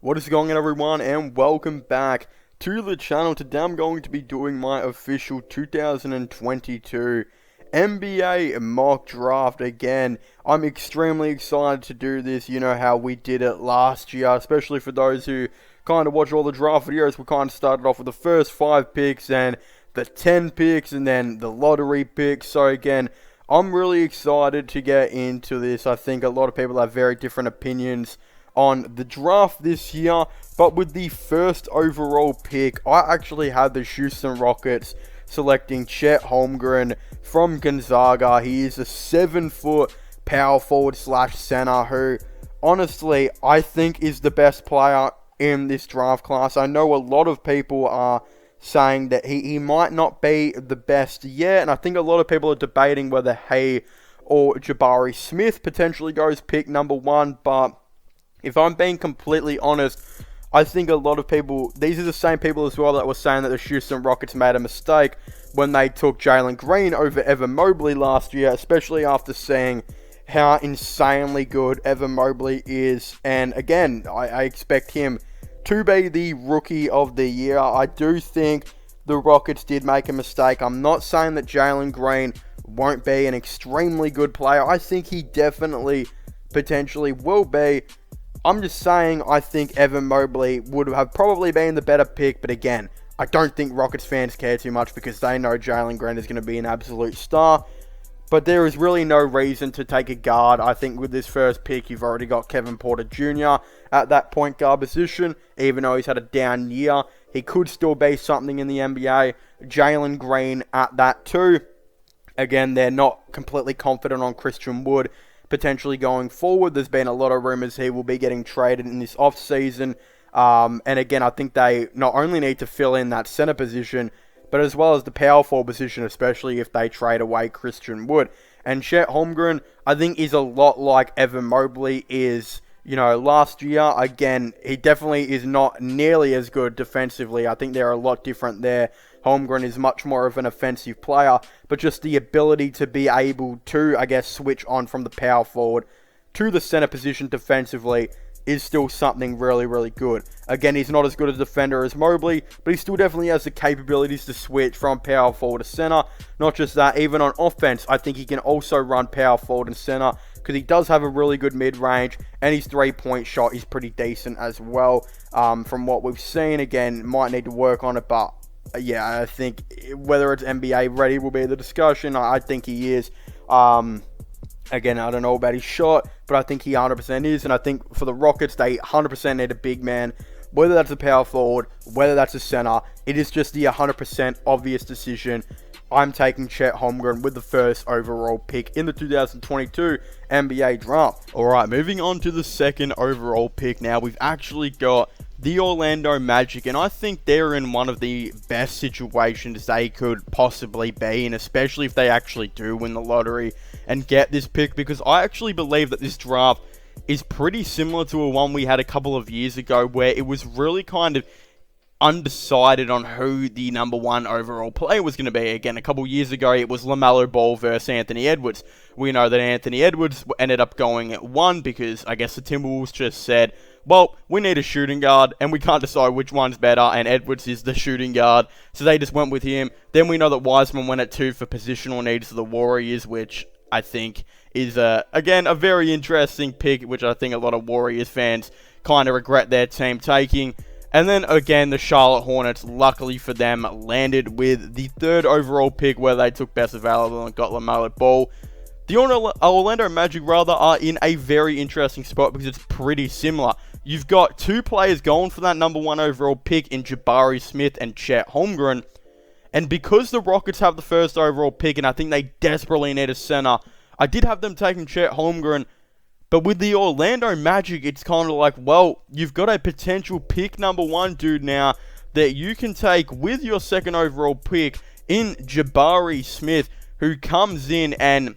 What is going on, everyone, and welcome back to the channel. Today I'm going to be doing my official 2022 NBA mock draft again. I'm extremely excited to do this. You know how we did it last year, especially for those who kind of watch all the draft videos. We kind of started off with the first 5 picks and the 10 picks and then the lottery picks. So again, I'm really excited to get into this. I think a lot of people have very different opinions on the draft this year, but with the first overall pick, I actually had the Houston Rockets selecting Chet Holmgren from Gonzaga. He is a 7-foot power forward slash center who, honestly, I think is the best player in this draft class. I know a lot of people are saying that he might not be the best yet, and I think a lot of people are debating whether he or Jabari Smith potentially goes pick number 1, but if I'm being completely honest, I think a lot of people, these are the same people as well that were saying that the Houston Rockets made a mistake when they took Jalen Green over Evan Mobley last year, especially after seeing how insanely good Evan Mobley is. And again, I expect him to be the rookie of the year. I do think the Rockets did make a mistake. I'm not saying that Jalen Green won't be an extremely good player. I think he definitely, potentially will be. I'm just saying I think Evan Mobley would have probably been the better pick, but again, I don't think Rockets fans care too much because they know Jalen Green is going to be an absolute star. But there is really no reason to take a guard. I think with this first pick, you've already got Kevin Porter Jr. at that point guard position. Even though he's had a down year, he could still be something in the NBA. Jalen Green at that too. Again, they're not completely confident on Christian Wood potentially going forward. There's been a lot of rumors he will be getting traded in this offseason. And again, I think they not only need to fill in that center position, but as well as the power forward position, especially if they trade away Christian Wood. And Chet Holmgren, I think, is a lot like Evan Mobley is, last year. Again, he definitely is not nearly as good defensively. I think they're a lot different there. Holmgren is much more of an offensive player, but just the ability to be able to, switch on from the power forward to the center position defensively is still something really, really good. Again, he's not as good a defender as Mobley, but he still definitely has the capabilities to switch from power forward to center. Not just that, even on offense, I think he can also run power forward and center because he does have a really good mid-range, and his three-point shot is pretty decent as well. From what we've seen, again, might need to work on it, but yeah, I think whether it's NBA ready will be the discussion. I think he is. Again, I don't know about his shot, but I think he 100% is. And I think for the Rockets, they 100% need a big man. Whether that's a power forward, whether that's a center, it is just the 100% obvious decision. I'm taking Chet Holmgren with the first overall pick in the 2022 NBA draft. Alright, moving on to the second overall pick now. We've actually got the Orlando Magic, and I think they're in one of the best situations they could possibly be in, especially if they actually do win the lottery and get this pick, because I actually believe that this draft is pretty similar to a one we had a couple of years ago where it was really kind of undecided on who the number 1 overall player was going to be. Again, a couple years ago, it was LaMelo Ball versus Anthony Edwards. We know that Anthony Edwards ended up going at 1 because I guess the Timberwolves just said, well, we need a shooting guard, and we can't decide which one's better, and Edwards is the shooting guard, so they just went with him. Then we know that Wiseman went at 2 for positional needs of the Warriors, which I think is, again, a very interesting pick, which I think a lot of Warriors fans kind of regret their team taking. And then, again, the Charlotte Hornets, luckily for them, landed with the 3rd overall pick where they took best available and got LaMelo Ball. The Orlando Magic, are in a very interesting spot because it's pretty similar. You've got 2 players going for that number 1 overall pick in Jabari Smith and Chet Holmgren. And because the Rockets have the first overall pick and I think they desperately need a center, I did have them taking Chet Holmgren. But with the Orlando Magic, it's kind of like, well, you've got a potential pick number 1 dude now that you can take with your 2nd overall pick in Jabari Smith, who comes in and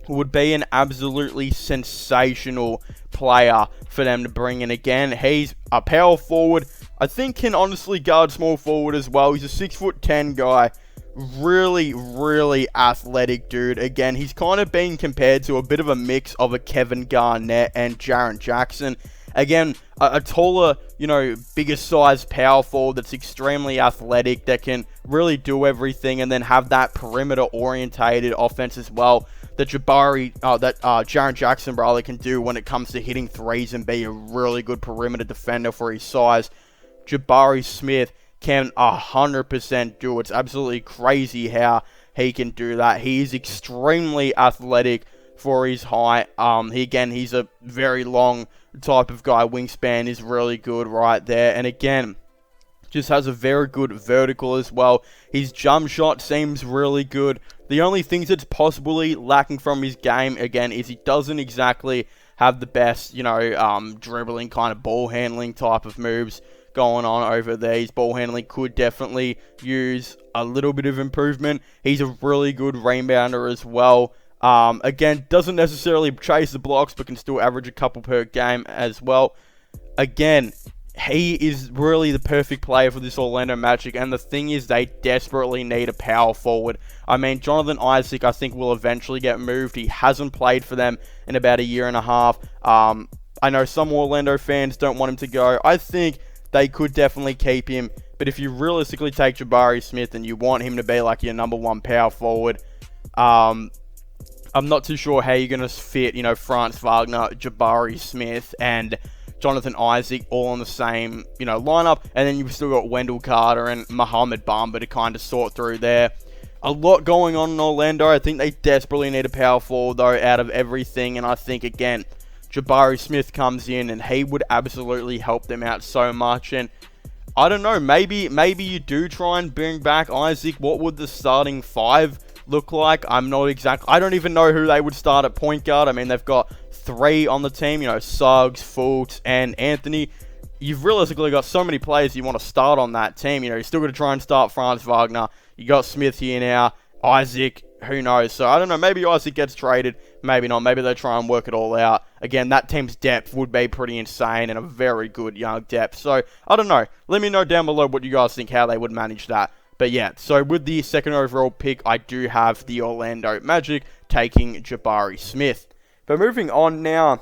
would be an absolutely sensational player for them to bring in. Again, he's a power forward. I think can honestly guard small forward as well. He's a 6'10" guy. Really, really athletic dude. Again, he's kind of been compared to a bit of a mix of a Kevin Garnett and Jaren Jackson. Again, a taller, bigger size power forward that's extremely athletic, that can really do everything, and then have that perimeter orientated offense as well that Jaren Jackson rather can do when it comes to hitting threes and be a really good perimeter defender for his size. Jabari Smith can 100% do it. It's absolutely crazy how he can do that. He is extremely athletic for his height. He's a very long type of guy. Wingspan is really good right there. And again, just has a very good vertical as well. His jump shot seems really good. The only things that's possibly lacking from his game, again, is he doesn't exactly have the best, dribbling kind of ball handling type of moves going on over there. His ball handling could definitely use a little bit of improvement. He's a really good rebounder as well. Again, doesn't necessarily chase the blocks, but can still average a couple per game as well. Again, he is really the perfect player for this Orlando Magic, and the thing is, they desperately need a power forward. I mean, Jonathan Isaac, I think, will eventually get moved. He hasn't played for them in about a year and a half. I know some Orlando fans don't want him to go. I think they could definitely keep him, but if you realistically take Jabari Smith and you want him to be like your number one power forward, I'm not too sure how you're going to fit, Franz Wagner, Jabari Smith, and Jonathan Isaac all on the same, lineup. And then you've still got Wendell Carter and Muhammad Bamba to kind of sort through there. A lot going on in Orlando. I think they desperately need a power forward, though, out of everything. And I think, again, Jabari Smith comes in and he would absolutely help them out so much. And I don't know, maybe you do try and bring back Isaac. What would the starting five look like? I don't even know who they would start at point guard. I mean, they've got three on the team, Suggs, Fultz, and Anthony. You've realistically got so many players you want to start on that team. You're still going to try and start Franz Wagner. You got Smith here now, Isaac, who knows? So I don't know, maybe Isaac gets traded, maybe not. Maybe they try and work it all out. Again, that team's depth would be pretty insane and a very good young depth. So I don't know. Let me know down below what you guys think, how they would manage that. But yeah, so with the second overall pick, I do have the Orlando Magic taking Jabari Smith. But moving on now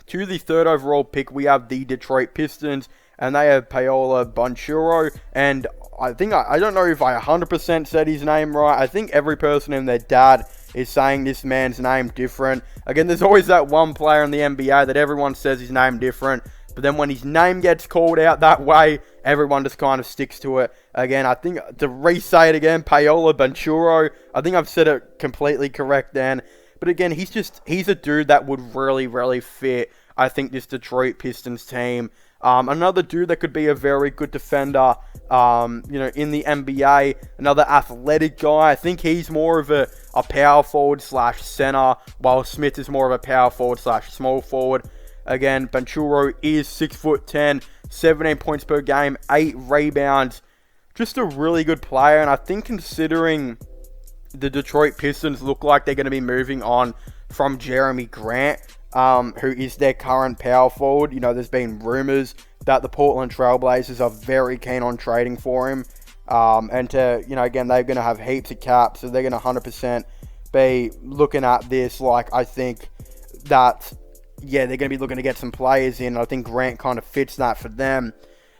to the third overall pick, we have the Detroit Pistons, and they have Paolo Banchero. And I think, I don't know if I 100% said his name right. I think every person and their dad is saying this man's name different. Again, there's always that one player in the NBA that everyone says his name different. But then when his name gets called out that way, everyone just kind of sticks to it. Again, I think, to re-say it again, Paolo Banchero. I think I've said it completely correct then. But again, he's a dude that would really, really fit, I think, this Detroit Pistons team. Another dude that could be a very good defender, in the NBA. Another athletic guy. I think he's more of a power forward / center, while Smith is more of a power forward / small forward. Again, Banchero is 6'10", 17 points per game, 8 rebounds. Just a really good player, and I think considering the Detroit Pistons look like they're going to be moving on from Jeremy Grant, who is their current power forward. There's been rumors that the Portland Trailblazers are very keen on trading for him. And again, they're going to have heaps of cap, so they're going to 100% be looking at this. I think that, they're going to be looking to get some players in. I think Grant kind of fits that for them.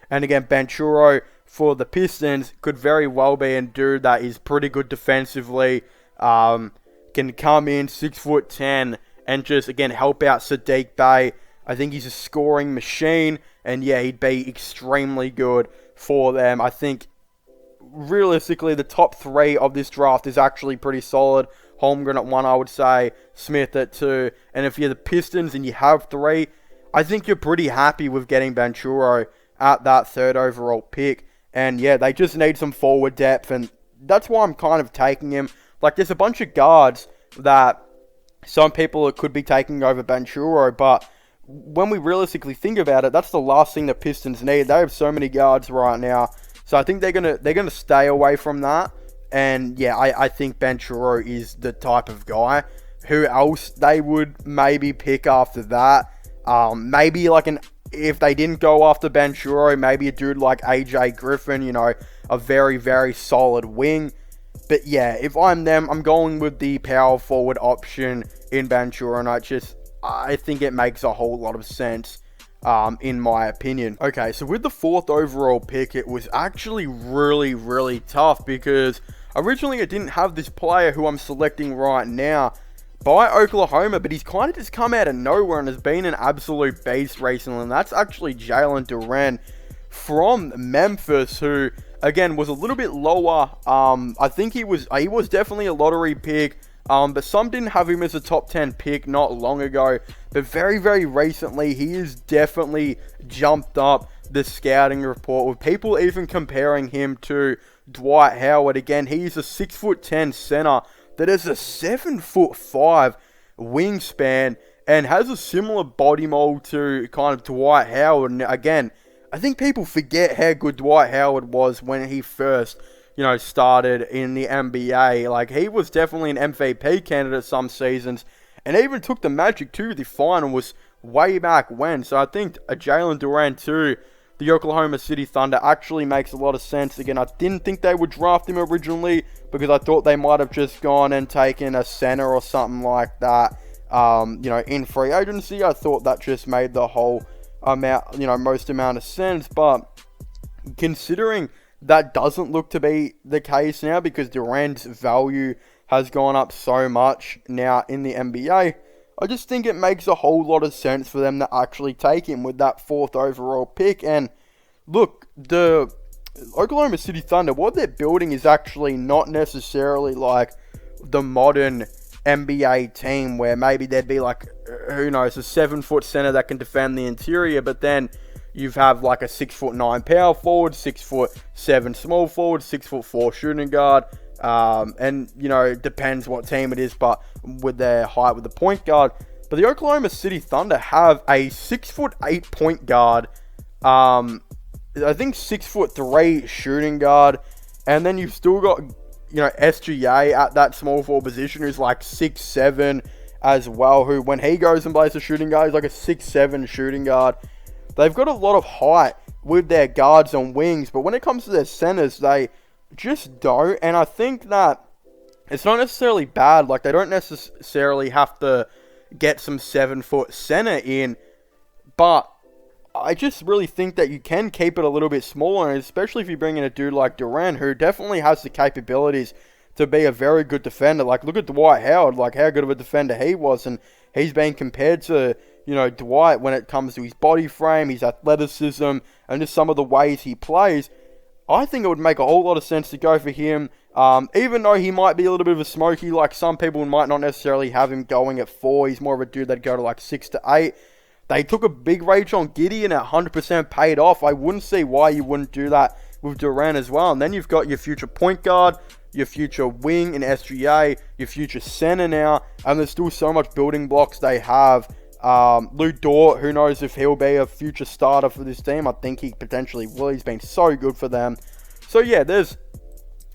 And again, Banchero for the Pistons could very well be a dude that is pretty good defensively. Can come in 6'10" and just, again, help out Saddiq Bey. I think he's a scoring machine, and he'd be extremely good for them. I think, realistically, the top three of this draft is actually pretty solid. Holmgren at 1, I would say. Smith at 2. And if you're the Pistons and you have 3, I think you're pretty happy with getting Banchero at that third overall pick. And they just need some forward depth, and that's why I'm kind of taking him. There's a bunch of guards that some people could be taking over Banchero, but when we realistically think about it, that's the last thing the Pistons need. They have so many guards right now, so I think they're gonna stay away from that. And I think Banchero is the type of guy. Who else they would maybe pick after that? Maybe if they didn't go after Banchero, maybe a dude like AJ Griffin, a very, very solid wing. But if I'm them, I'm going with the power forward option in Banchero, and I think it makes a whole lot of sense in my opinion. Okay, so with the 4th overall pick, it was actually really tough because originally I didn't have this player who I'm selecting right now by Oklahoma, but he's kind of just come out of nowhere and has been an absolute beast recently, and that's actually Jalen Duren from Memphis, who again was a little bit lower. I think he was definitely a lottery pick. But some didn't have him as a top 10 pick not long ago. But very recently, he has definitely jumped up the scouting report, with people even comparing him to Dwight Howard. Again, he's a 6'10" center that has a 7'5" wingspan and has a similar body mold to kind of Dwight Howard. And again, I think people forget how good Dwight Howard was when he first started in the NBA. Like, he was definitely an MVP candidate some seasons, and even took the Magic to the finals way back when. So I think a Jalen Duren to the Oklahoma City Thunder actually makes a lot of sense. Again, I didn't think they would draft him originally because I thought they might have just gone and taken a center or something like that. In free agency, I thought that just made the whole most amount of sense. But considering that doesn't look to be the case now, because Durant's value has gone up so much now in the NBA, I just think it makes a whole lot of sense for them to actually take him with that 4th overall pick. And look, the Oklahoma City Thunder, what they're building is actually not necessarily like the modern NBA team where maybe there'd be like, who knows, a 7-foot center that can defend the interior, but then you have like a 6'9" power forward, 6'7" small forward, 6'4" shooting guard, and it depends what team it is, but with their height with the point guard. But the Oklahoma City Thunder have a 6'8" point guard, I think 6'3" shooting guard, and then you've still got SGA at that small forward position, who's like 6'7" as well, who when he goes and plays a shooting guard, he's like a 6'7" shooting guard. They've got a lot of height with their guards and wings, but when it comes to their centers, they just don't. And I think that it's not necessarily bad. Like, they don't necessarily have to get some 7-foot center in, but I just really think that you can keep it a little bit smaller, and especially if you bring in a dude like Durant, who definitely has the capabilities to be a very good defender. Like, look at Dwight Howard, like how good of a defender he was, and he's been compared to Dwight when it comes to his body frame, his athleticism, and just some of the ways he plays. I think it would make a whole lot of sense to go for him, even though he might be a little bit of a smoky. Like, some people might not necessarily have him going at 4. He's more of a dude that'd go to like 6 to 8. They took a big reach on Gideon at 100% paid off. I wouldn't see why you wouldn't do that with Durant as well. And then you've got your future point guard, your future wing in SGA, your future center now, and there's still so much building blocks they have. Lou Dort, who knows if he'll be a future starter for this team. I think he potentially will. He's been so good for them. So yeah, there's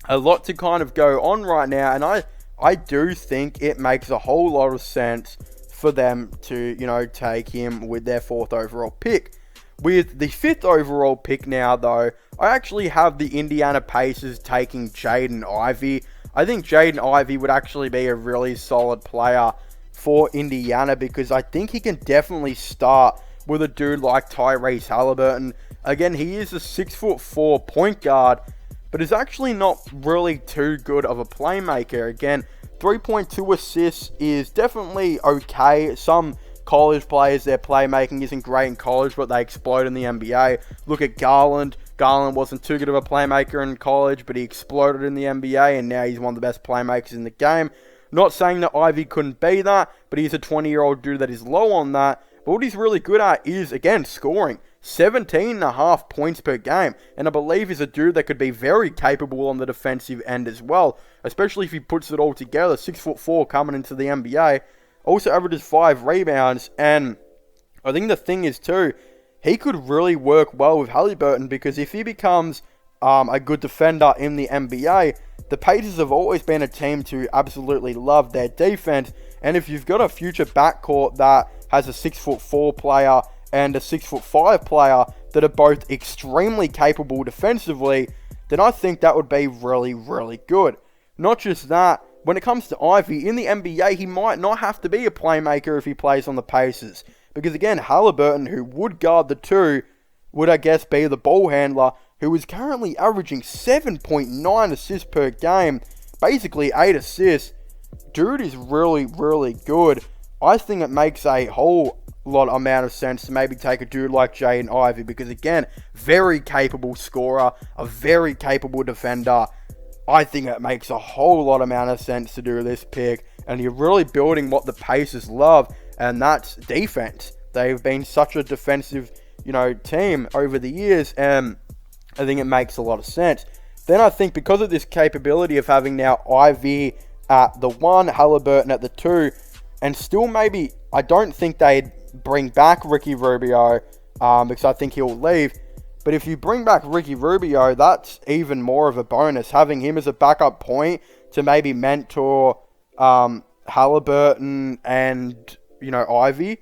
a lot to kind of go on right now, and I do think it makes a whole lot of sense for them to, take him with their 4th overall pick. With the 5th overall pick now, though, I actually have the Indiana Pacers taking Jaden Ivey. I think Jaden Ivey would actually be a really solid player for Indiana, because I think he can definitely start with a dude like Tyrese Halliburton. Again, he is a 6'4" point guard, but is actually not really too good of a playmaker. Again, 3.2 assists is definitely okay. Some college players, their playmaking isn't great in college, but they explode in the NBA. Look at Garland. Garland wasn't too good of a playmaker in college, but he exploded in the NBA, and now he's one of the best playmakers in the game. Not saying that Ivy couldn't be that, but he's a 20-year-old dude that is low on that. But what he's really good at is, again, scoring. 17.5 points per game, and I believe he's a dude that could be very capable on the defensive end as well, especially if he puts it all together. 6'4" coming into the NBA, also averages 5 rebounds, and I think the thing is too, he could really work well with Halliburton, because if he becomes a good defender in the NBA, the Pacers have always been a team to absolutely love their defense, and if you've got a future backcourt that has a 6'4" player and a 6'5" player that are both extremely capable defensively, then I think that would be really, really good. Not just that, when it comes to Ivy, in the NBA, he might not have to be a playmaker if he plays on the Pacers. Because again, Halliburton, who would guard the 2, would I guess be the ball handler, who is currently averaging 7.9 assists per game, basically 8 assists. Dude is really, really good. I think it makes a whole lot amount of sense to maybe take a dude like Jaden Ivey, because again, very capable scorer, a very capable defender. I think it makes a whole lot amount of sense to do this pick, and you're really building what the Pacers love, and that's defense. They've been such a defensive, team over the years, and I think it makes a lot of sense. Then I think because of this capability of having now Ivy at the 1, Halliburton at the 2, and still maybe, I don't think they'd bring back Ricky Rubio, because I think he'll leave. But if you bring back Ricky Rubio, that's even more of a bonus. Having him as a backup point to maybe mentor Halliburton and, Ivy,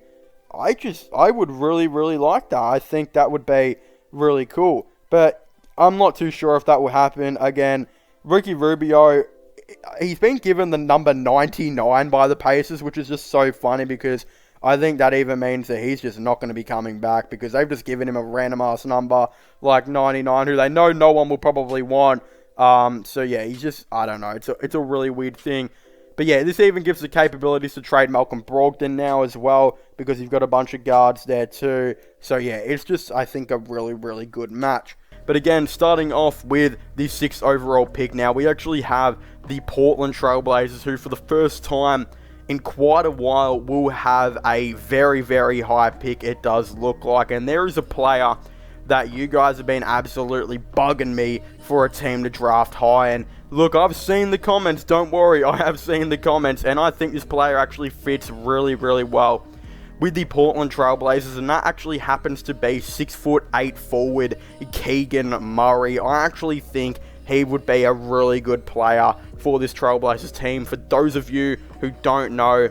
I would really, really like that. I think that would be really cool. But I'm not too sure if that will happen. Again, Ricky Rubio, he's been given the number 99 by the Pacers, which is just so funny because I think that even means that he's just not going to be coming back, because they've just given him a random-ass number like 99, who they know no one will probably want. So yeah, he's just, I don't know, it's a really weird thing. But yeah, this even gives the capabilities to trade Malcolm Brogdon now as well, because you've got a bunch of guards there too. So yeah, it's just, I think, a really, really good match. But again, starting off with the 6th overall pick now, we actually have the Portland Trailblazers, who for the first time in quite a while will have a very, very high pick, it does look like. And there is a player that you guys have been absolutely bugging me for a team to draft high. And look, I've seen the comments, don't worry, I have seen the comments, and I think this player actually fits really, really well with the Portland Trailblazers, and that actually happens to be 6'8" forward Keegan Murray. I actually think he would be a really good player for this Trailblazers team. For those of you who don't know,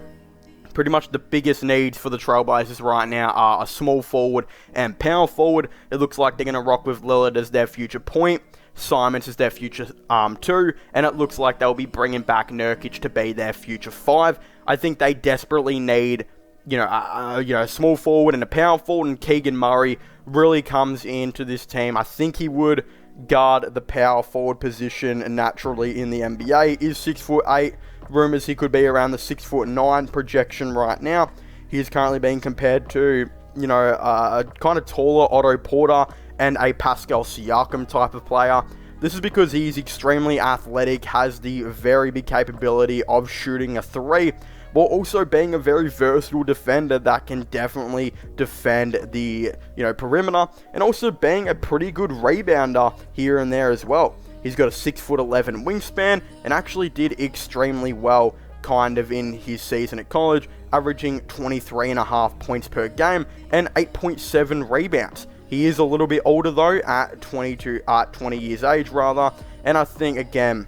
pretty much the biggest needs for the Trailblazers right now are a small forward and power forward. It looks like they're going to rock with Lillard as their future point, Simons is their future 2, and it looks like they'll be bringing back Nurkic to be their future 5. I think they desperately need a small forward and a power forward, and Keegan Murray really comes into this team. I think he would guard the power forward position naturally in the NBA. Is 6'8". Rumors he could be around the 6'9" projection right now. He is currently being compared to, a kind of taller Otto Porter and a Pascal Siakam type of player. This is because he's extremely athletic, has the very big capability of shooting a 3, while also being a very versatile defender that can definitely defend the, perimeter, and also being a pretty good rebounder here and there as well. He's got a 6'11" wingspan, and actually did extremely well kind of in his season at college, averaging 23.5 points per game and 8.7 rebounds. He is a little bit older though, at 20 years age rather, and I think again,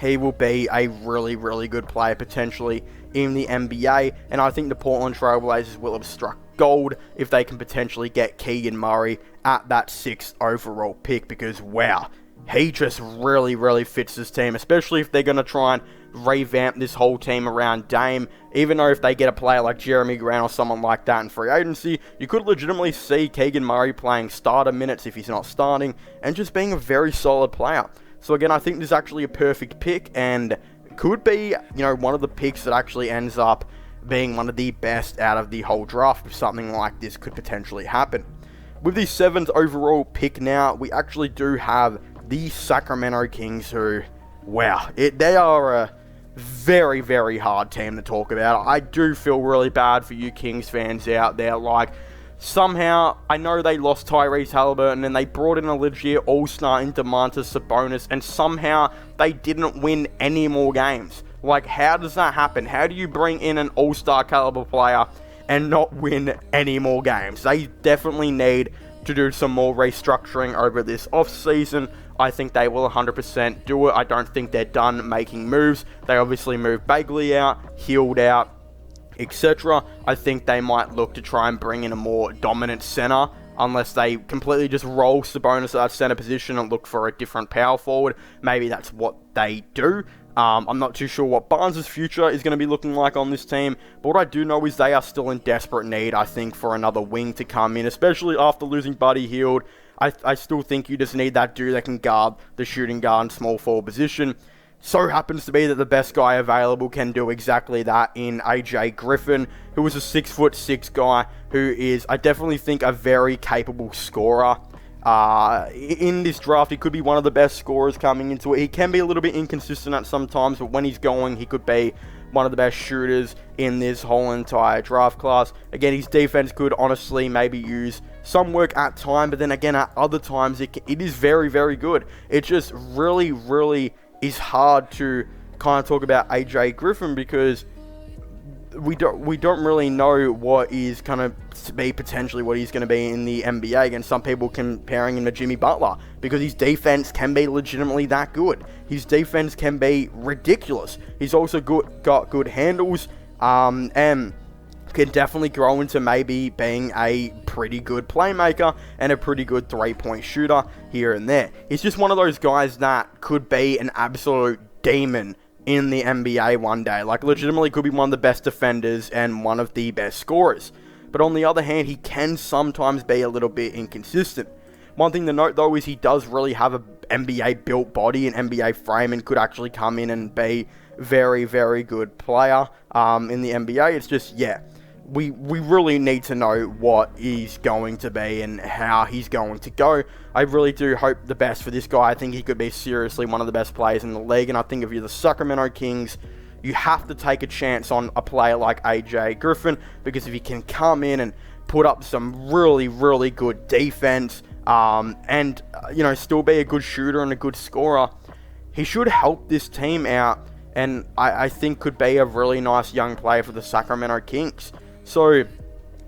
he will be a really, really good player potentially in the NBA, and I think the Portland Trailblazers will have struck gold if they can potentially get Keegan Murray at that 6th overall pick, because wow, he just really, really fits this team, especially if they're going to try and revamp this whole team around Dame. Even though if they get a player like Jeremy Grant or someone like that in free agency, you could legitimately see Keegan Murray playing starter minutes if he's not starting, and just being a very solid player. So again, I think this is actually a perfect pick, and could be, one of the picks that actually ends up being one of the best out of the whole draft if something like this could potentially happen. With the 7th overall pick now, we actually do have the Sacramento Kings, who, wow, they are a very, very hard team to talk about. I do feel really bad for you Kings fans out there. Like, somehow, I know they lost Tyrese Halliburton and they brought in a legit all-star in Domantas Sabonis, and somehow they didn't win any more games. Like, how does that happen? How do you bring in an all-star caliber player and not win any more games? They definitely need to do some more restructuring over this offseason. I think they will 100% do it. I don't think they're done making moves. They obviously moved Bagley out, Hield out, etc. I think they might look to try and bring in a more dominant center unless they completely just roll Sabonis at that center position and look for a different power forward. Maybe that's what they do. I'm not too sure what Barnes' future is going to be looking like on this team, but what I do know is they are still in desperate need, I think, for another wing to come in, especially after losing Buddy Hield. I still think you just need that dude that can guard the shooting guard and small forward position. So happens to be that the best guy available can do exactly that in AJ Griffin, who is a 6'6" guy who is, I definitely think, a very capable scorer. In this draft, he could be one of the best scorers coming into it. He can be a little bit inconsistent at some times, but when he's going, he could be one of the best shooters in this whole entire draft class. Again, his defense could honestly maybe use some work at time, but then again, at other times, it is very, very good. It just really, really is hard to kind of talk about AJ Griffin because we don't really know what is going to be potentially what he's going to be in the NBA. And some people comparing him to Jimmy Butler because his defense can be legitimately that good. His defense can be ridiculous. He's also got good handles, and can definitely grow into maybe being a pretty good playmaker and a pretty good three-point shooter here and there. He's just one of those guys that could be an absolute demon in the NBA one day. Like, legitimately could be one of the best defenders and one of the best scorers. But on the other hand, he can sometimes be a little bit inconsistent. One thing to note, though, is he does really have an NBA-built body, an NBA frame, and could actually come in and be very, very good player in the NBA. It's just, yeah, we really need to know what he's going to be and how he's going to go. I really do hope the best for this guy. I think he could be seriously one of the best players in the league, and I think if you're the Sacramento Kings, you have to take a chance on a player like AJ Griffin, because if he can come in and put up some really, really good defense, and still be a good shooter and a good scorer, he should help this team out, and I think could be a really nice young player for the Sacramento Kings. So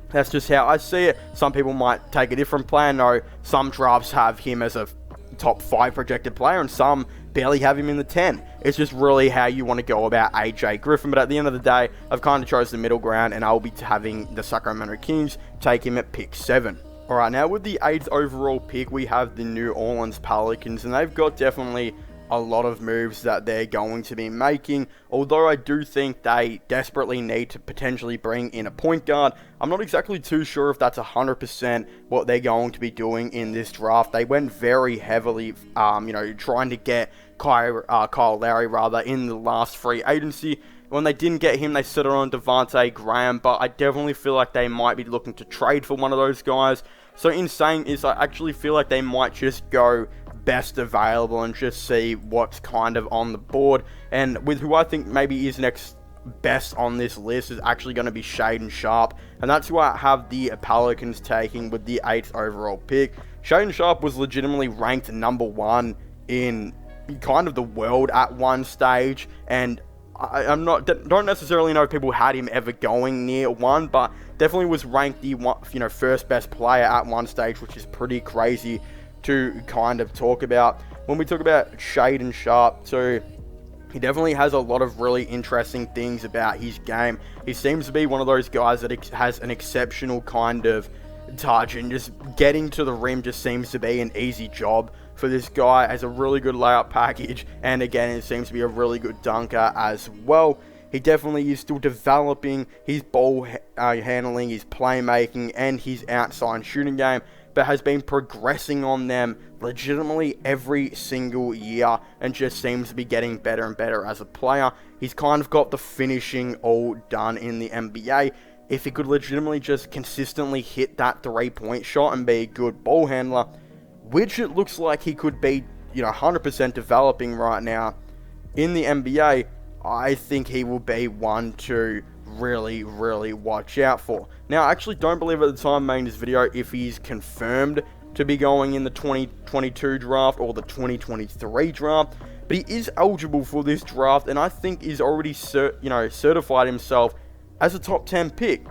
that's just how I see it. Some people might take a different plan. No, some drafts have him as a top 5 projected player, and some barely have him in the 10. It's just really how you want to go about AJ Griffin. But at the end of the day, I've kind of chose the middle ground, and I'll be having the Sacramento Kings take him at pick 7. Alright, now with the 8th overall pick, we have the New Orleans Pelicans, and they've got definitely a lot of moves that they're going to be making, although I do think they desperately need to potentially bring in a point guard. I'm not exactly too sure if that's 100% what they're going to be doing in this draft. They went very heavily, trying to get Kyle Lowry in the last free agency. When they didn't get him, they settled on Devontae Graham, but I definitely feel like they might be looking to trade for one of those guys. So in saying this, I actually feel like they might just go best available and just see what's kind of on the board. And with who I think maybe is next best on this list is actually going to be Shaedon Sharpe, and that's who I have the Pelicans taking with the 8th overall pick. Shaedon Sharpe was legitimately ranked number 1 in kind of the world at one stage, and don't necessarily know if people had him ever going near 1, but definitely was ranked the first best player at one stage, which is pretty crazy to kind of talk about. When we talk about Shaedon Sharpe, so he definitely has a lot of really interesting things about his game. He seems to be one of those guys that has an exceptional kind of touch, and just getting to the rim just seems to be an easy job for this guy. Has a really good layup package, and again, it seems to be a really good dunker as well. He definitely is still developing his ball handling, his playmaking, and his outside shooting game, but has been progressing on them legitimately every single year and just seems to be getting better and better as a player. He's kind of got the finishing all done in the NBA. If he could legitimately just consistently hit that 3-point shot and be a good ball handler, which it looks like he could be, 100% developing right now in the NBA, I think he will be one to really, really watch out for. Now, I actually don't believe at the time making this video if he's confirmed to be going in the 2022 draft or the 2023 draft, but he is eligible for this draft, and I think he's already certified himself as a top 10 pick.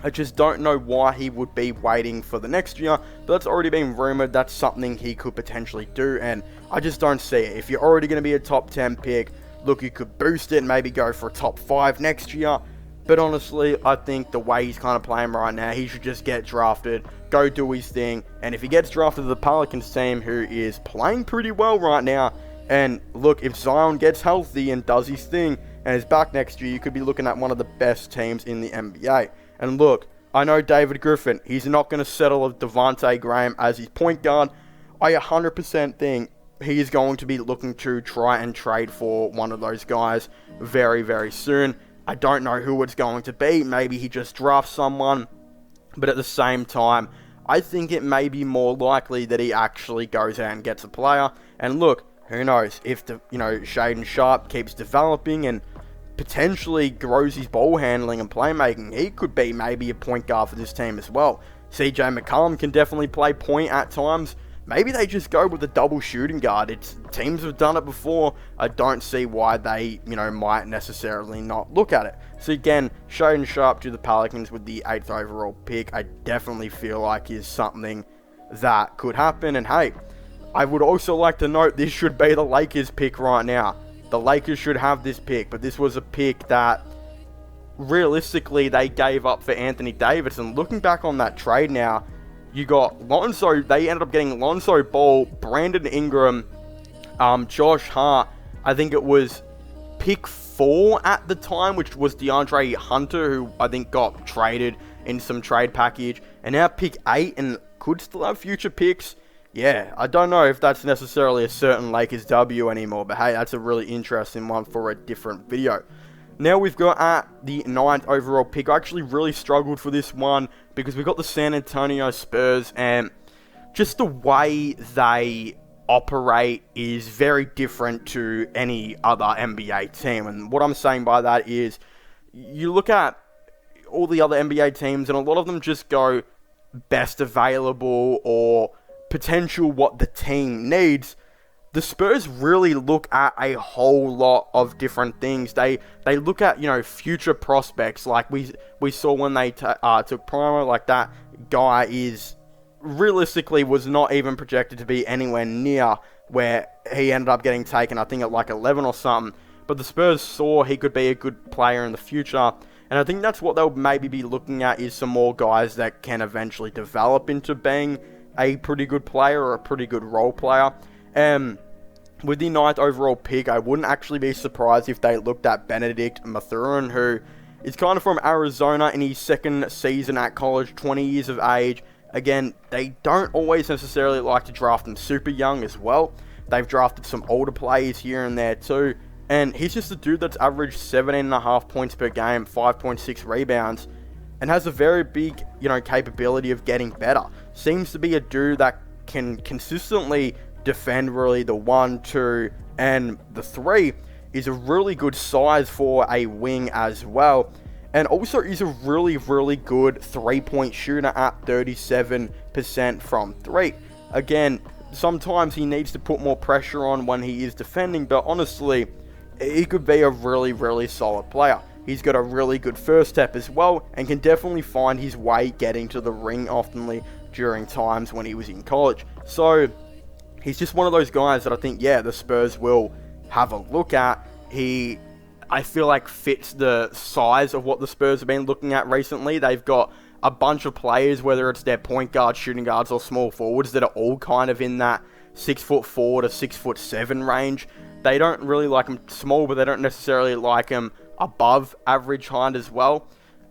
I just don't know why he would be waiting for the next year, but that's already been rumored. That's something he could potentially do, and I just don't see it. If you're already going to be a top 10 pick, look, you could boost it and maybe go for a top 5 next year. But honestly, I think the way he's kind of playing right now, he should just get drafted, go do his thing. And if he gets drafted to the Pelicans team, who is playing pretty well right now, and look, if Zion gets healthy and does his thing and is back next year, you could be looking at one of the best teams in the NBA. And look, I know David Griffin, he's not going to settle with Devontae Graham as his point guard. I 100% think he is going to be looking to try and trade for one of those guys very, very soon. I don't know who it's going to be. Maybe he just drafts someone. But at the same time, I think it may be more likely that he actually goes out and gets a player. And look, who knows, if Shaedon Sharpe keeps developing and potentially grows his ball handling and playmaking, he could be maybe a point guard for this team as well. CJ McCollum can definitely play point at times. Maybe they just go with a double shooting guard. Teams have done it before. I don't see why they, might necessarily not look at it. So again, Shaedon Sharpe to the Pelicans with the 8th overall pick, I definitely feel like is something that could happen. And hey, I would also like to note this should be the Lakers pick right now. The Lakers should have this pick, but this was a pick that realistically they gave up for Anthony Davis. And looking back on that trade now, you got Lonzo, they ended up getting Lonzo Ball, Brandon Ingram, Josh Hart. I think it was pick 4 at the time, which was DeAndre Hunter, who I think got traded in some trade package. And now pick 8 and could still have future picks. Yeah, I don't know if that's necessarily a certain Lakers W anymore, but hey, that's a really interesting one for a different video. Now we've got at the 9th overall pick. I actually really struggled for this one because we've got the San Antonio Spurs, and just the way they operate is very different to any other NBA team. And what I'm saying by that is, you look at all the other NBA teams and a lot of them just go best available or potential what the team needs. The Spurs really look at a whole lot of different things. They look at, future prospects. Like we saw when they took Primo, like that guy is realistically was not even projected to be anywhere near where he ended up getting taken, I think at like 11 or something. But the Spurs saw he could be a good player in the future. And I think that's what they'll maybe be looking at, is some more guys that can eventually develop into being a pretty good player or a pretty good role player. With the 9th overall pick, I wouldn't actually be surprised if they looked at Benedict Mathurin, who is kind of from Arizona in his 2nd season at college, 20 years of age. Again, they don't always necessarily like to draft them super young as well. They've drafted some older players here and there too. And he's just a dude that's averaged 17.5 points per game, 5.6 rebounds, and has a very big, capability of getting better. Seems to be a dude that can consistently defend really the 1, 2, and the 3. Is a really good size for a wing as well. And also is a really, really good 3-point shooter at 37% from 3. Again, sometimes he needs to put more pressure on when he is defending, but honestly, he could be a really, really solid player. He's got a really good first step as well, and can definitely find his way getting to the ring oftenly during times when he was in college. So he's just one of those guys that I think, the Spurs will have a look at. I feel like fits the size of what the Spurs have been looking at recently. They've got a bunch of players, whether it's their point guards, shooting guards, or small forwards, that are all kind of in that 6'4" to 6'7" range. They don't really like them small, but they don't necessarily like them above average height as well.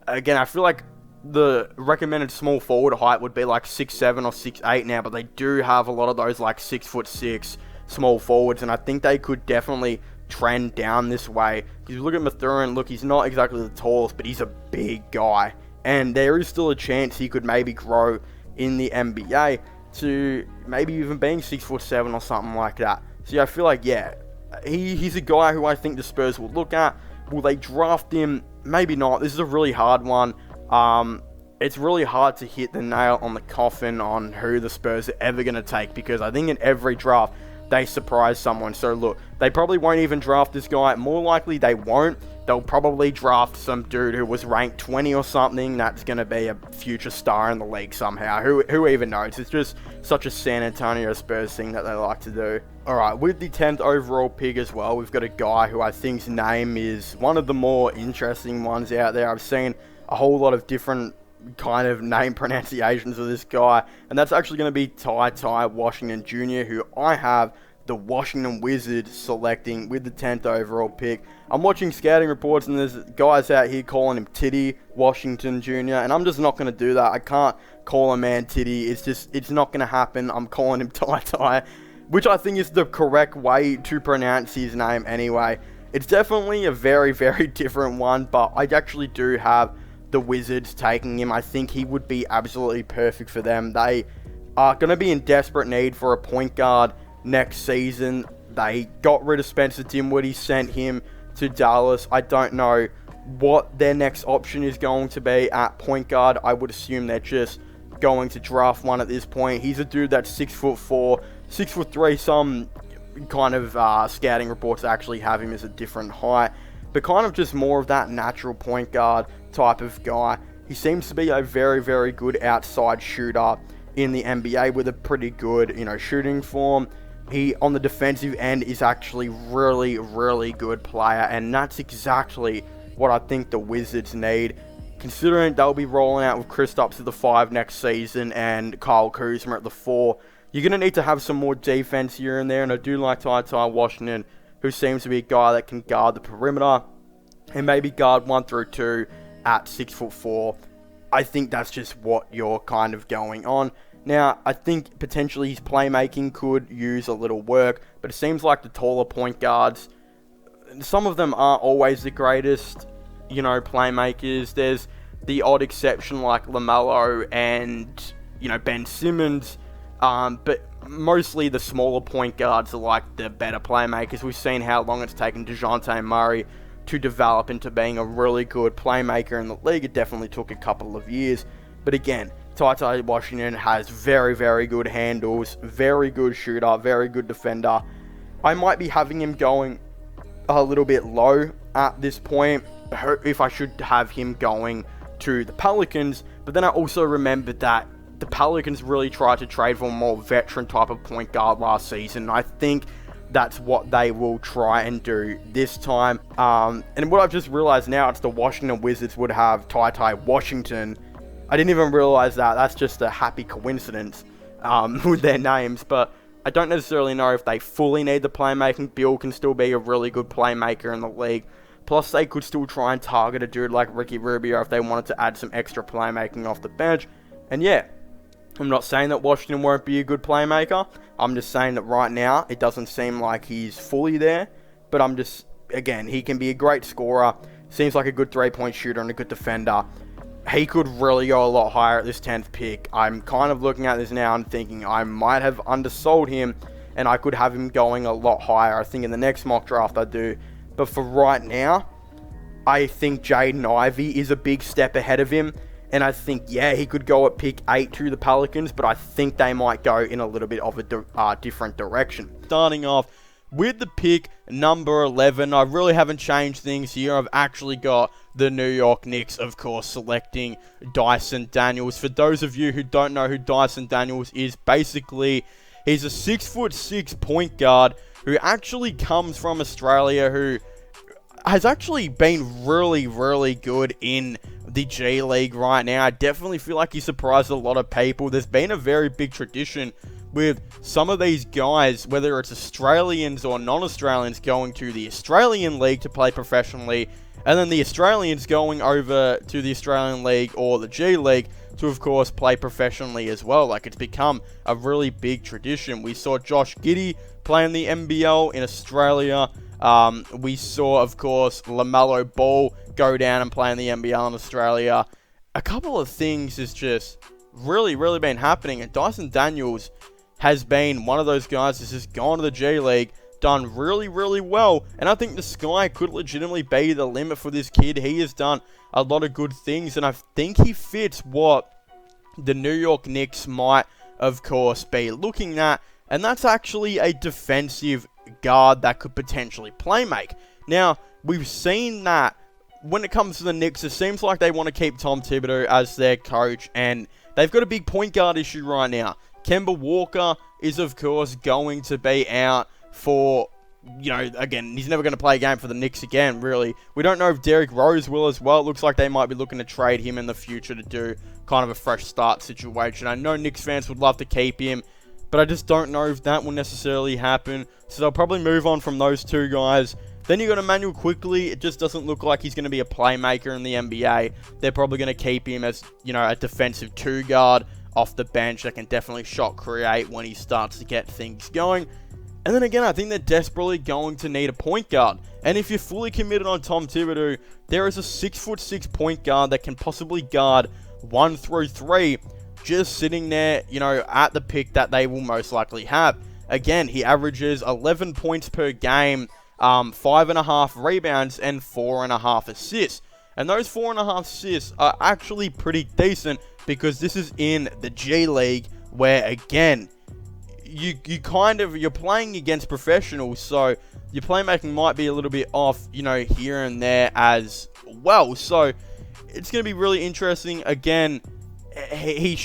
Again, I feel like the recommended small forward height would be like 6'7" or 6'8" now, but they do have a lot of those like 6'6" small forwards, and I think they could definitely trend down this way. Because you look at Mathurin, he's not exactly the tallest, but he's a big guy, and there is still a chance he could maybe grow in the NBA to maybe even being 6'7" or something like that. So I feel like, he's a guy who I think the Spurs will look at. Will they draft him? Maybe not. This is a really hard one. It's really hard to hit the nail on the coffin on who the Spurs are ever going to take, because I think in every draft they surprise someone. So look, they probably won't even draft this guy. More likely they won't, they'll probably draft some dude who was ranked 20 or something that's going to be a future star in the league somehow. Who even knows? It's just such a San Antonio Spurs thing that they like to do. Alright, with the 10th overall pick as well, we've got a guy who I think's name is one of the more interesting ones out there. I've seen a whole lot of different kind of name pronunciations of this guy, and that's actually going to be Ty Washington Jr., who I have the Washington Wizards selecting with the 10th overall pick. I'm watching scouting reports and there's guys out here calling him Titty Washington Jr. and I'm just not going to do that. I can't call a man Titty. It's not going to happen. I'm calling him Ty, which I think is the correct way to pronounce his name anyway. It's definitely a very, very different one, but I actually do have the Wizards taking him. I think he would be absolutely perfect for them. They are going to be in desperate need for a point guard next season. They got rid of Spencer Dinwiddie, sent him to Dallas. I don't know what their next option is going to be at point guard. I would assume they're just going to draft one at this point. He's a dude that's 6'4", 6'3". Some kind of scouting reports actually have him as a different height, but kind of just more of that natural point guard type of guy. He seems to be a very, very good outside shooter in the NBA with a pretty good, shooting form. He, on the defensive end, is actually really, really good player, and that's exactly what I think the Wizards need, considering they'll be rolling out with Kristaps at the 5 next season and Kyle Kuzma at the 4. You're going to need to have some more defense here and there, and I do like Ty Washington, who seems to be a guy that can guard the perimeter and maybe guard 1 through 2 at 6'4". I think that's just what you're kind of going on. Now, I think potentially his playmaking could use a little work, but it seems like the taller point guards, some of them aren't always the greatest, playmakers. There's the odd exception like LaMelo and, Ben Simmons, but mostly the smaller point guards are like the better playmakers. We've seen how long it's taken DeJounte Murray to develop into being a really good playmaker in the league. It definitely took a couple of years, but again, Ty Washington has very, very good handles, very good shooter, very good defender. I might be having him going a little bit low at this point if I should have him going to the Pelicans, but then I also remembered that the Pelicans really tried to trade for a more veteran type of point guard last season. I think that's what they will try and do this time. And what I've just realized now, it's the Washington Wizards would have Ty Washington. I didn't even realize that. That's just a happy coincidence with their names. But I don't necessarily know if they fully need the playmaking. Bill can still be a really good playmaker in the league. Plus, they could still try and target a dude like Ricky Rubio if they wanted to add some extra playmaking off the bench. And yeah, I'm not saying that Washington won't be a good playmaker. I'm just saying that right now, it doesn't seem like he's fully there. But again, he can be a great scorer. Seems like a good three-point shooter and a good defender. He could really go a lot higher at this 10th pick. I'm kind of looking at this now and thinking I might have undersold him and I could have him going a lot higher. I think in the next mock draft I do. But for right now, I think Jaden Ivey is a big step ahead of him. And I think, yeah, he could go at pick 8 to the Pelicans, but I think they might go in a little bit of a different direction. Starting off with the pick number 11, I really haven't changed things here. I've actually got the New York Knicks, of course, selecting Dyson Daniels. For those of you who don't know who Dyson Daniels is, basically, he's a 6'6" point guard who actually comes from Australia, who has actually been really, really good in the G League right now. I definitely feel like he surprised a lot of people. There's been a very big tradition with some of these guys, whether it's Australians or non-Australians, going to the Australian League to play professionally, and then the Australians going over to the Australian League or the G League to, of course, play professionally as well. Like, it's become a really big tradition. We saw Josh Giddey play in the NBL in Australia. We saw, of course, LaMelo Ball go down and play in the NBL in Australia. A couple of things has just really, really been happening, and Dyson Daniels has been one of those guys that's just gone to the G League, done really, really well, and I think the sky could legitimately be the limit for this kid. He has done a lot of good things, and I think he fits what the New York Knicks might, of course, be looking at, and that's actually a defensive guard that could potentially play make. Now, we've seen that when it comes to the Knicks, it seems like they want to keep Tom Thibodeau as their coach, and they've got a big point guard issue right now. Kemba Walker is, of course, going to be out for, again, he's never going to play a game for the Knicks again, really. We don't know if Derrick Rose will as well. It looks like they might be looking to trade him in the future to do kind of a fresh start situation. I know Knicks fans would love to keep him, but I just don't know if that will necessarily happen. So they'll probably move on from those two guys. Then you got Emmanuel Quickly. It just doesn't look like he's going to be a playmaker in the NBA. They're probably going to keep him as, a defensive two guard off the bench that can definitely shot create when he starts to get things going. And then again, I think they're desperately going to need a point guard. And if you're fully committed on Tom Thibodeau, there is a 6'6" point guard that can possibly guard 1 through 3, just sitting there, at the pick that they will most likely have. Again, he averages 11 points per game, 5.5 rebounds, and 4.5 assists. And those 4.5 assists are actually pretty decent because this is in the G League where, again, you're playing against professionals, so your playmaking might be a little bit off, here and there as well. So it's going to be really interesting. Again, he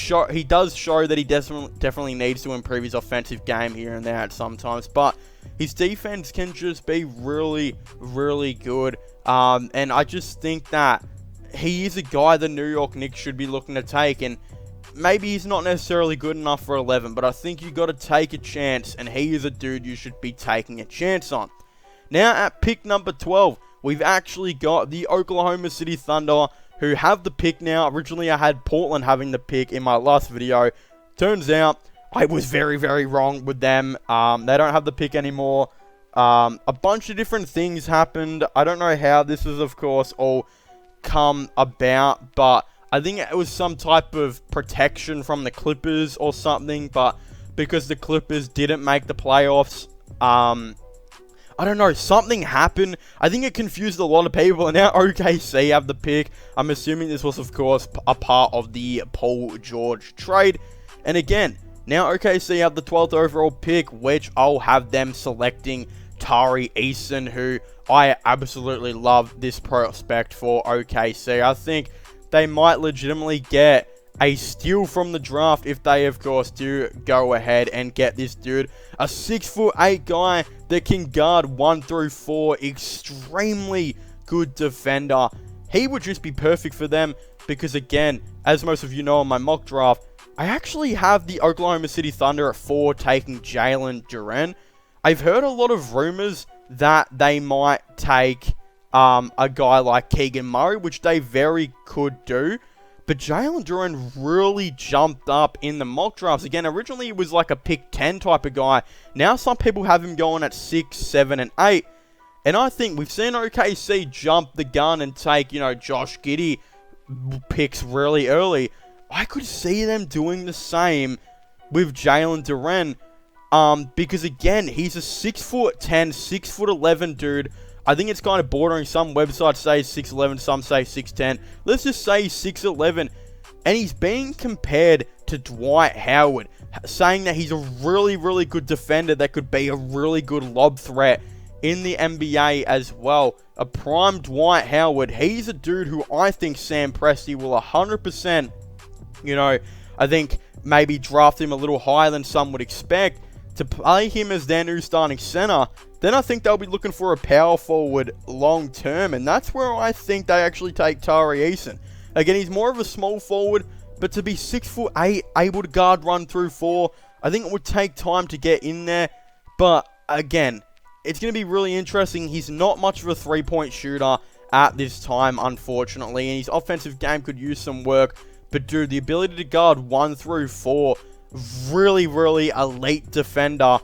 does show that he definitely needs to improve his offensive game here and there at sometimes, but his defense can just be really, really good. And I just think that he is a guy the New York Knicks should be looking to take, and maybe he's not necessarily good enough for 11, but I think you got to take a chance, and he is a dude you should be taking a chance on. Now at pick number 12, we've actually got the Oklahoma City Thunder, who have the pick now. Originally, I had Portland having the pick in my last video. Turns out, I was very, very wrong with them. They don't have the pick anymore. A bunch of different things happened. I don't know how this is, of course, all come about, but I think it was some type of protection from the Clippers or something, but because the Clippers didn't make the playoffs, I don't know, something happened. I think it confused a lot of people, and now OKC have the pick. I'm assuming this was, of course, a part of the Paul George trade. And again, now OKC have the 12th overall pick, which I'll have them selecting Tari Eason, who I absolutely love this prospect for OKC. I think they might legitimately get a steal from the draft if they, of course, do go ahead and get this dude. A 6'8" guy that can guard 1 through 4. Extremely good defender. He would just be perfect for them because, again, as most of you know in my mock draft, I actually have the Oklahoma City Thunder at 4 taking Jalen Duren. I've heard a lot of rumors that they might take a guy like Keegan Murray, which they very could do. But Jalen Duren really jumped up in the mock drafts. Again, originally he was like a pick 10 type of guy. Now some people have him going at 6, 7, and 8. And I think we've seen OKC jump the gun and take, Josh Giddey picks really early. I could see them doing the same with Jalen Duren. Because again, he's a 6'10", 6'11" dude. I think it's kind of bordering. Some websites say 6'11", some say 6'10". Let's just say 6'11". And he's being compared to Dwight Howard, saying that he's a really, really good defender that could be a really good lob threat in the NBA as well. A prime Dwight Howard. He's a dude who I think Sam Presti will 100%, I think maybe draft him a little higher than some would expect to play him as their new starting center. Then I think they'll be looking for a power forward long term, and that's where I think they actually take Tari Eason. Again, he's more of a small forward, but to be 6'8", able to guard 1 through 4, I think it would take time to get in there. But again, it's going to be really interesting. He's not much of a three-point shooter at this time, unfortunately, and his offensive game could use some work. But dude, the ability to guard 1 through 4, really, really elite defender.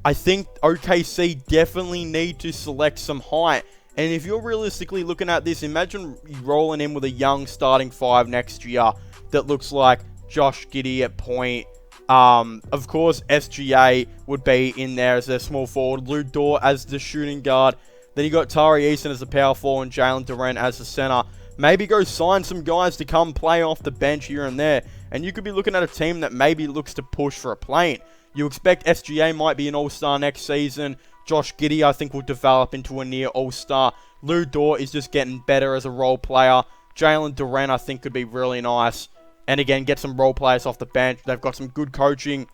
I think OKC definitely need to select some height. And if you're realistically looking at this, imagine rolling in with a young starting 5 next year that looks like Josh Giddey at point. Of course, SGA would be in there as their small forward. Lou Dort as the shooting guard. Then you got Tari Eason as the power forward and Jalen Duren as the center. Maybe go sign some guys to come play off the bench here and there. And you could be looking at a team that maybe looks to push for a play-in. You expect SGA might be an all-star next season. Josh Giddey, I think, will develop into a near all-star. Lou Dort is just getting better as a role player. Jalen Duren, I think, could be really nice. And again, get some role players off the bench. They've got some good coaching.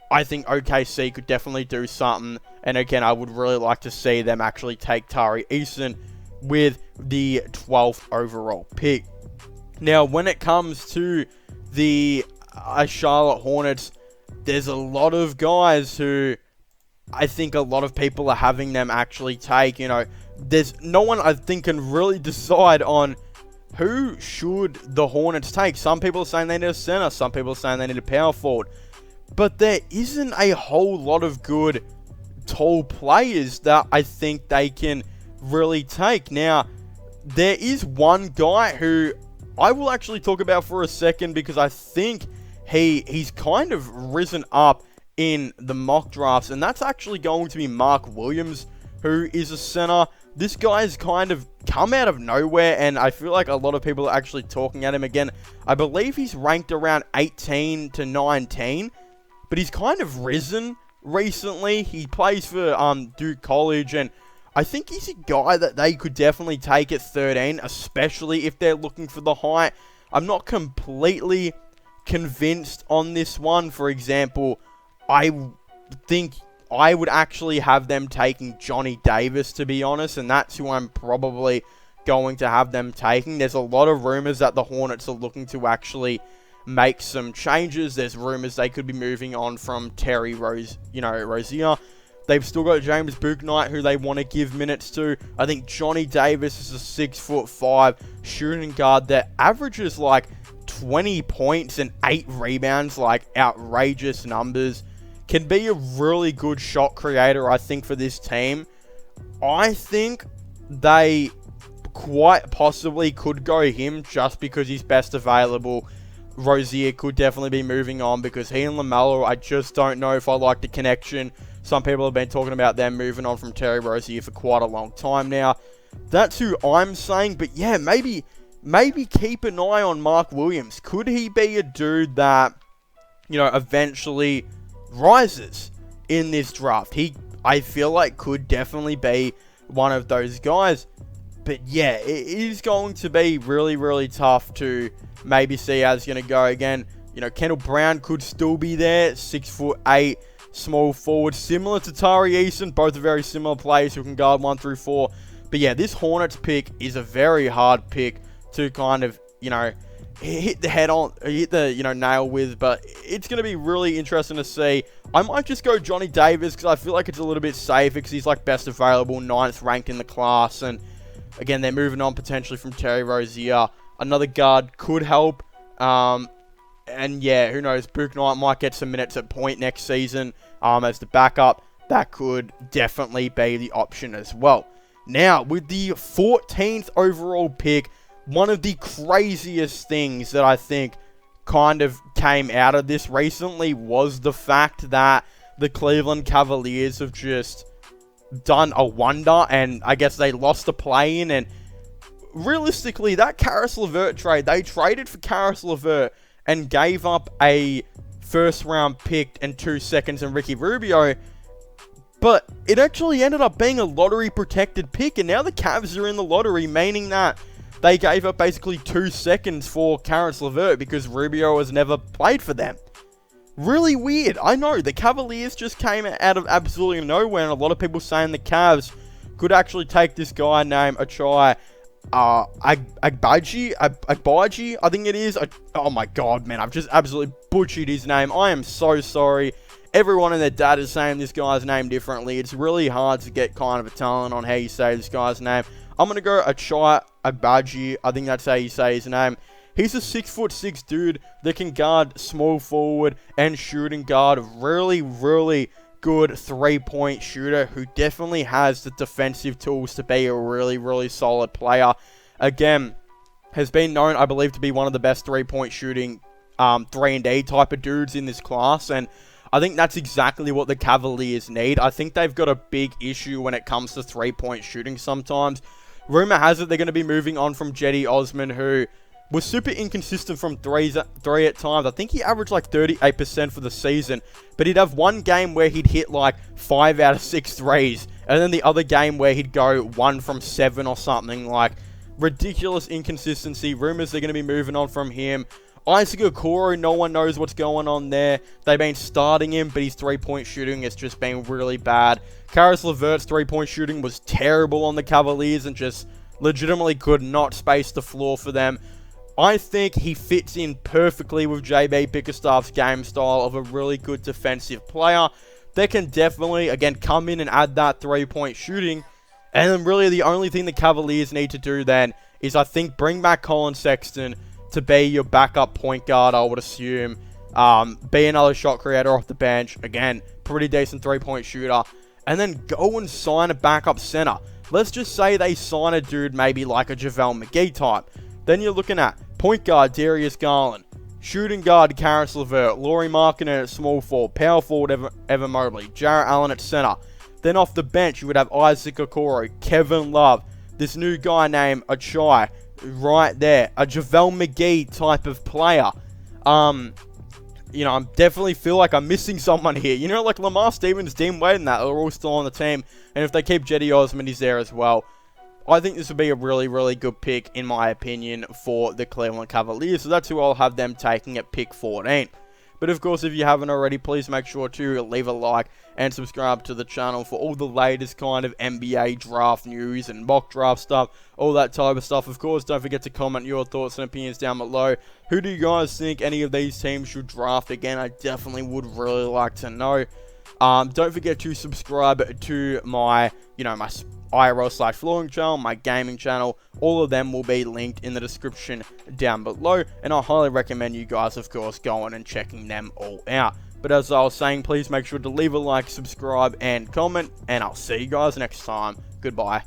I think OKC could definitely do something. And again, I would really like to see them actually take Tari Eason with the 12th overall pick. Now, when it comes to the Charlotte Hornets, there's a lot of guys who I think a lot of people are having them actually take. You know, there's no one I think can really decide on who should the Hornets take. Some people are saying they need a center. Some people are saying they need a power forward. But there isn't a whole lot of good tall players that I think they can really take. Now, there is one guy who I will actually talk about for a second because I think he's kind of risen up in the mock drafts, and that's actually going to be Mark Williams, who is a center. This guy's kind of come out of nowhere, and I feel like a lot of people are actually talking at him again. I believe he's ranked around 18 to 19, but he's kind of risen recently. He plays for Duke College, and I think he's a guy that they could definitely take at 13, especially if they're looking for the height. I'm not completely convinced on this one. For example, I think I would actually have them taking Johnny Davis, to be honest, and that's who I'm probably going to have them taking. There's a lot of rumors that the Hornets are looking to actually make some changes. There's rumors they could be moving on from Terry Rozier. They've still got James Bouknight, who they want to give minutes to. I think Johnny Davis is a 6'5" shooting guard that averages like 20 points and 8 rebounds, like outrageous numbers. Can be a really good shot creator, I think, for this team. I think they quite possibly could go him just because he's best available. Rozier could definitely be moving on because he and LaMelo, I just don't know if I like the connection. Some people have been talking about them moving on from Terry Rozier for quite a long time now. That's who I'm saying, but yeah, maybe keep an eye on Mark Williams. Could he be a dude that, eventually rises in this draft? I feel like could definitely be one of those guys. But yeah, it is going to be really, really tough to maybe see how it's going to go. Again, Kendall Brown could still be there, 6'8", small forward, similar to Tari Eason. Both are very similar players who can guard 1 through 4. But yeah, this Hornets pick is a very hard pick to kind of, hit the nail with, but it's going to be really interesting to see. I might just go Johnny Davis because I feel like it's a little bit safer because he's like best available, 9th ranked in the class, and again, they're moving on potentially from Terry Rozier. Another guard could help, and yeah, who knows, Bouknight might get some minutes at point next season as the backup. That could definitely be the option as well. Now, with the 14th overall pick, one of the craziest things that I think kind of came out of this recently was the fact that the Cleveland Cavaliers have just done a wonder, and I guess they lost the play-in, and realistically, that Caris LeVert trade, they traded for Caris LeVert and gave up a first-round pick and 2 seconds in Ricky Rubio, but it actually ended up being a lottery-protected pick, and now the Cavs are in the lottery, meaning that they gave up basically 2 seconds for Caris LeVert because Rubio has never played for them. Really weird. I know, the Cavaliers just came out of absolutely nowhere, and a lot of people saying the Cavs could actually take this guy named Ochai Agbaji, I think it is. Oh my god, man, I've just absolutely butchered his name. I am so sorry. Everyone and their dad is saying this guy's name differently. It's really hard to get kind of a talent on how you say this guy's name. I'm going to go Ochai Agbaji. I think that's how you say his name. He's a 6'6" dude that can guard small forward and shooting guard. Really, really good 3-point shooter who definitely has the defensive tools to be a really, really solid player. Again, has been known, I believe, to be one of the best 3-point shooting 3-and-D type of dudes in this class, and I think that's exactly what the Cavaliers need. I think they've got a big issue when it comes to 3-point shooting sometimes. Rumor has it they're going to be moving on from Cedi Osman, who was super inconsistent from three at times. I think he averaged like 38% for the season, but he'd have one game where he'd hit like 5 out of 6 threes, And then the other game where he'd go 1 from 7 or something, like, ridiculous inconsistency. Rumors they're going to be moving on from him. Isaac Okoro, no one knows what's going on there. They've been starting him, but his three-point shooting has just been really bad. Caris LeVert's three-point shooting was terrible on the Cavaliers and just legitimately could not space the floor for them. I think he fits in perfectly with JB Bickerstaff's game style of a really good defensive player. They can definitely, again, come in and add that three-point shooting. And then really the only thing the Cavaliers need to do then is, I think, bring back Colin Sexton to be your backup point guard, I would assume. Be another shot creator off the bench. Again, pretty decent three-point shooter. And then go and sign a backup center. Let's just say they sign a dude maybe like a JaVale McGee type. Then you're looking at point guard Darius Garland, shooting guard Caris LeVert, Lauri Markkanen at small forward, power forward Evan Mobley, Jarrett Allen at center. Then off the bench, you would have Isaac Okoro, Kevin Love, this new guy named Achai, right there. A JaVale McGee type of player. You know, I definitely feel like I'm missing someone here. You know, like Lamar Stevens, Dean Wade and that are all still on the team. And if they keep Jetty Osman, he's there as well. I think this would be a really, really good pick, in my opinion, for the Cleveland Cavaliers. So that's who I'll have them taking at pick 14. But of course, if you haven't already, please make sure to leave a like and subscribe to the channel for all the latest kind of NBA draft news and mock draft stuff, all that type of stuff. Of course, don't forget to comment your thoughts and opinions down below. Who do you guys think any of these teams should draft? Again, I definitely would really like to know. Don't forget to subscribe to my, my IRL/vlogging channel, my gaming channel. All of them will be linked in the description down below, and I highly recommend you guys, of course, going and checking them all out. But as I was saying, please make sure to leave a like, subscribe, and comment, and I'll see you guys next time. Goodbye.